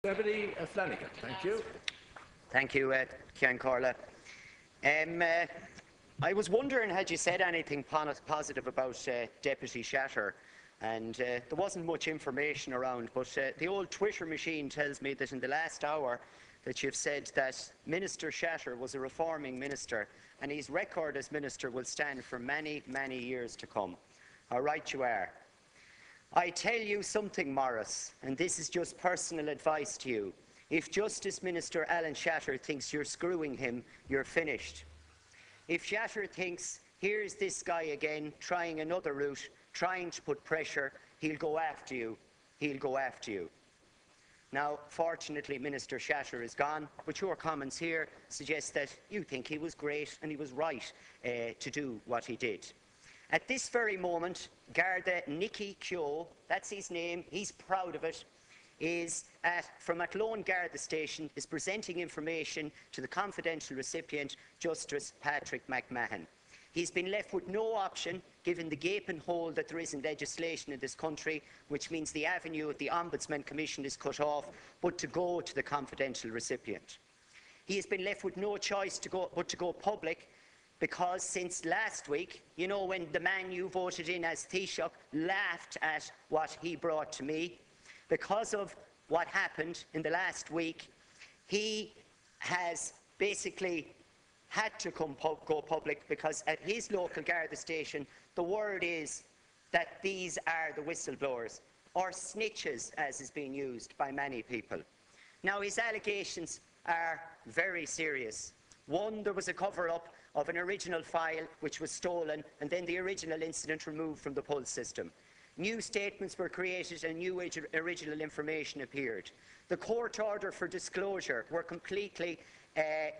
Deputy Flanagan, thank you. Thank you, Cian Corla. I was wondering, had you said anything positive about Deputy Shatter? And there wasn't much information around, but the old Twitter machine tells me that in the last hour that you've said that Minister Shatter was a reforming minister, and his record as minister will stand for many, many years to come. How right you are. I tell you something, Morris, and this is just personal advice to you. If Justice Minister Alan Shatter thinks you're screwing him, you're finished. If Shatter thinks, here's this guy again, trying another route, trying to put pressure, he'll go after you. He'll go after you. Now, fortunately, Minister Shatter is gone, but your comments here suggest that you think he was great and he was right to do what he did. At this very moment, Garda Nicky Kyo, that's his name, he's proud of it, is from Athlone Garda Station, is presenting information to the confidential recipient, Justice Patrick McMahon. He's been left with no option, given the gaping hole that there is in legislation in this country, which means the avenue of the Ombudsman Commission is cut off, but to go to the confidential recipient. He has been left with no choice but to go public, because since last week, you know, when the man you voted in as Taoiseach laughed at what he brought to me, because of what happened in the last week, he has basically had to go public, because at his local Garda station, the word is that these are the whistleblowers, or snitches, as is being used by many people. Now, his allegations are very serious. One, there was a cover-up of an original file which was stolen, and then the original incident removed from the Pulse system. New statements were created and new original information appeared. The court order for disclosure were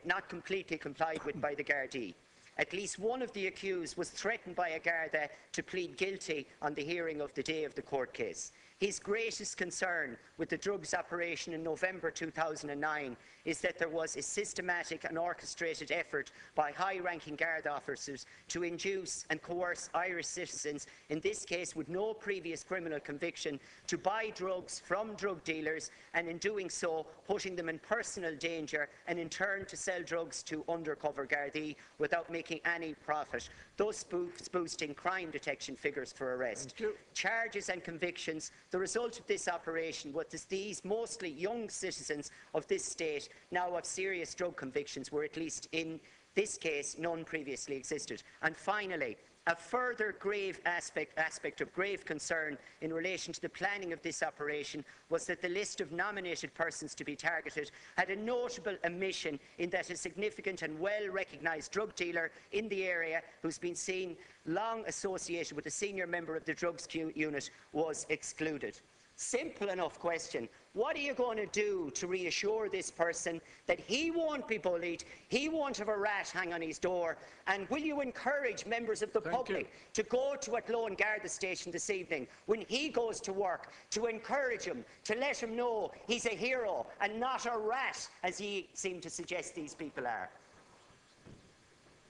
not completely complied with by the Gardaí. At least one of the accused was threatened by a Garda to plead guilty on the hearing of the day of the court case. His greatest concern with the drugs operation in November 2009 is that there was a systematic and orchestrated effort by high-ranking Garda officers to induce and coerce Irish citizens, in this case with no previous criminal conviction, to buy drugs from drug dealers, and in doing so putting them in personal danger, and in turn to sell drugs to undercover Gardaí without making any profit, thus boosting crime detection figures for arrest. Charges and convictions. The result of this operation was that these mostly young citizens of this state now have serious drug convictions, where at least in this case none previously existed. And finally, a further grave aspect of grave concern in relation to the planning of this operation was that the list of nominated persons to be targeted had a notable omission, in that a significant and well-recognised drug dealer in the area, who's been seen long associated with a senior member of the drugs unit, was excluded. Simple enough question. What are you going to do to reassure this person that he won't be bullied, he won't have a rat hang on his door, and will you encourage members of the public to go to Athlone Garda Station this evening when he goes to work, to encourage him, to let him know he's a hero and not a rat, as he seemed to suggest these people are?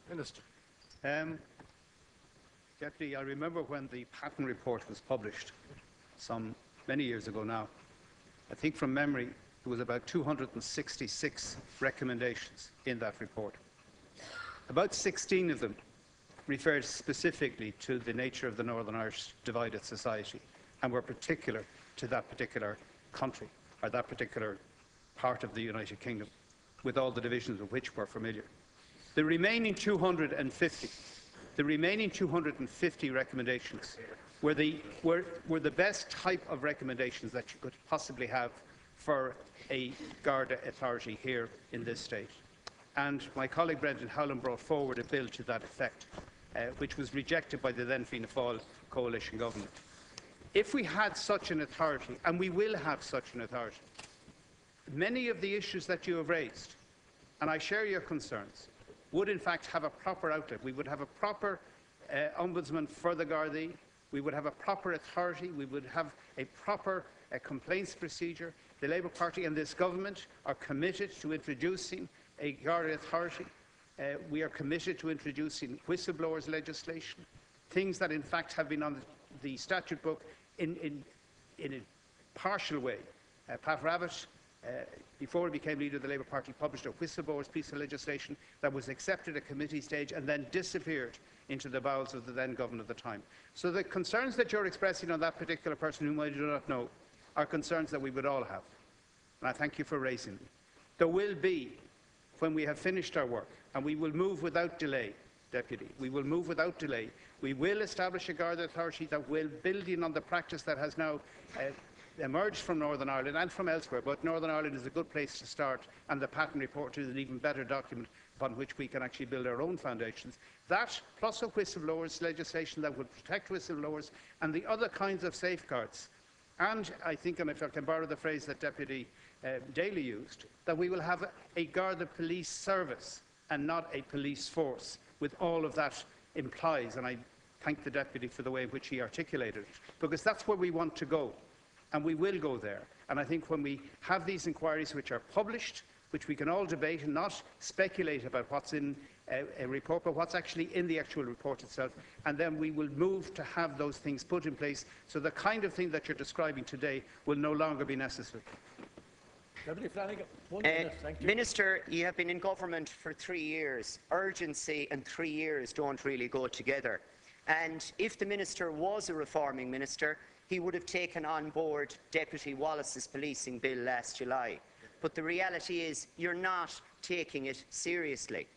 Minister. Deputy, I remember when the Patton report was published, many years ago now. I think from memory there was about 266 recommendations in that report. About 16 of them referred specifically to the nature of the Northern Irish divided society, and were particular to that particular country, or that particular part of the United Kingdom, with all the divisions of which were familiar. The remaining 250 recommendations were the best type of recommendations that you could possibly have for a Garda authority here in this state. And my colleague Brendan Howlin brought forward a bill to that effect, which was rejected by the then Fianna Fáil coalition government. If we had such an authority, and we will have such an authority, many of the issues that you have raised, and I share your concerns, would in fact have a proper outlet. We would have a proper ombudsman for the Gardaí. We would have a proper authority. We would have a proper complaints procedure. The Labour Party and this government are committed to introducing a Garda authority. We are committed to introducing whistleblowers legislation, things that in fact have been on the statute book in a partial way. Pat Rabbit before he became leader of the Labour Party, published a whistleblowers piece of legislation that was accepted at committee stage and then disappeared into the bowels of the then government at the time. So the concerns that you're expressing on that particular person, whom I do not know, are concerns that we would all have. And I thank you for raising them. There will be, when we have finished our work, and we will move without delay, Deputy, we will move without delay. We will establish a Garda authority that will build in on the practice that has now emerged from Northern Ireland and from elsewhere, but Northern Ireland is a good place to start, and the Pattern Report is an even better document upon which we can actually build our own foundations. That, plus a whistleblowers legislation that would protect whistleblowers and the other kinds of safeguards. And I think, and if I can borrow the phrase that Deputy Daly used, that we will have a Garda police service and not a police force, with all of that implies, and I thank the Deputy for the way in which he articulated it, because that's where we want to go, and we will go there. And I think when we have these inquiries which are published, which we can all debate and not speculate about what's in a report, but what's actually in the actual report itself, and then we will move to have those things put in place, so the kind of thing that you're describing today will no longer be necessary. Deputy Flanagan, 1 minute, thank you. Minister, you have been in government for 3 years. Urgency and 3 years don't really go together. And if the minister was a reforming minister, he would have taken on board Deputy Wallace's policing bill last July. But the reality is you're not taking it seriously.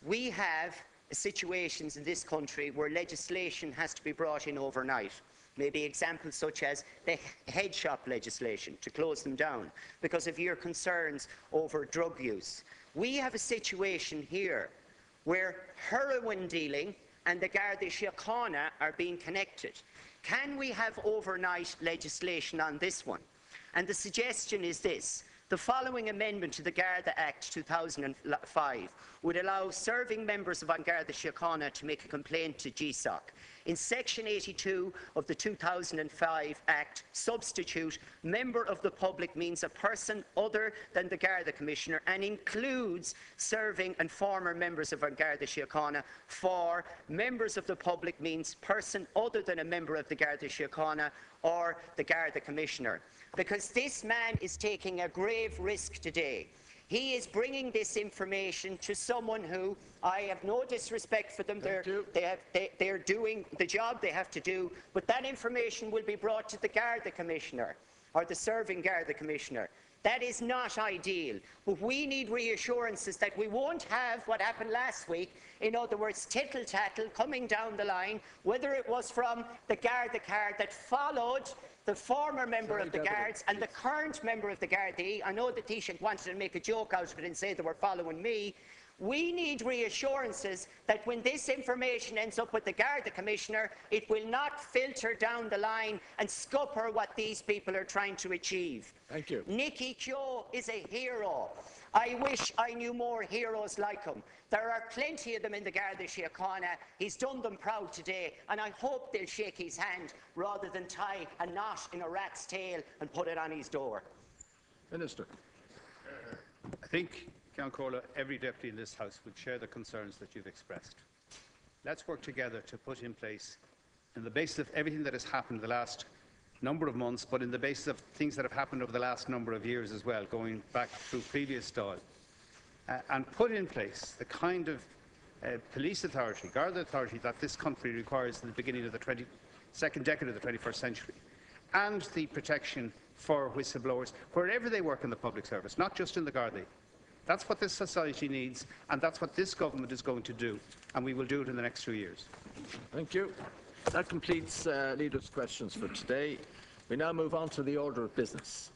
We have situations in this country where legislation has to be brought in overnight. Maybe examples such as the head shop legislation to close them down because of your concerns over drug use. We have a situation here where heroin dealing and the Garda Siochana are being connected. Can we have overnight legislation on this one? And the suggestion is this. The following amendment to the Garda Act 2005 would allow serving members of An Garda Siochana to make a complaint to GSOC. In Section 82 of the 2005 Act, substitute member of the public means a person other than the Garda Commissioner and includes serving and former members of An Garda Siochana. For members of the public means person other than a member of the Garda Siochana or the Garda Commissioner. Because this man is taking a grave risk today. He is bringing this information to someone who, I have no disrespect for them, they're doing the job they have to do, but that information will be brought to the Garda Commissioner, or the serving Garda Commissioner. That is not ideal, but we need reassurances that we won't have what happened last week, in other words, tittle-tattle coming down the line, whether it was from the Garda card that followed the former member of the Guards and the current member of the Gardaí. I know the Taoiseach wanted to make a joke out of it and say they were following me. We need reassurances that when this information ends up with the Garda Commissioner, it will not filter down the line and scupper what these people are trying to achieve. Thank you. Nicky Keogh is a hero. I wish I knew more heroes like him. There are plenty of them in the Garda Siochana. He's done them proud today, and I hope they'll shake his hand rather than tie a knot in a rat's tail and put it on his door. Minister. I think, Count Corla, every deputy in this House would share the concerns that you've expressed. Let's work together to put in place, in the basis of everything that has happened in the last number of months, but in the basis of things that have happened over the last number of years as well, going back through previous style, and put in place the kind of police authority, Garda authority that this country requires in the beginning of the second decade of the 21st century, and the protection for whistleblowers wherever they work in the public service, not just in the Garda. That's what this society needs, and that's what this government is going to do, and we will do it in the next 2 years. Thank you. That completes leaders' questions for today. We now move on to the order of business.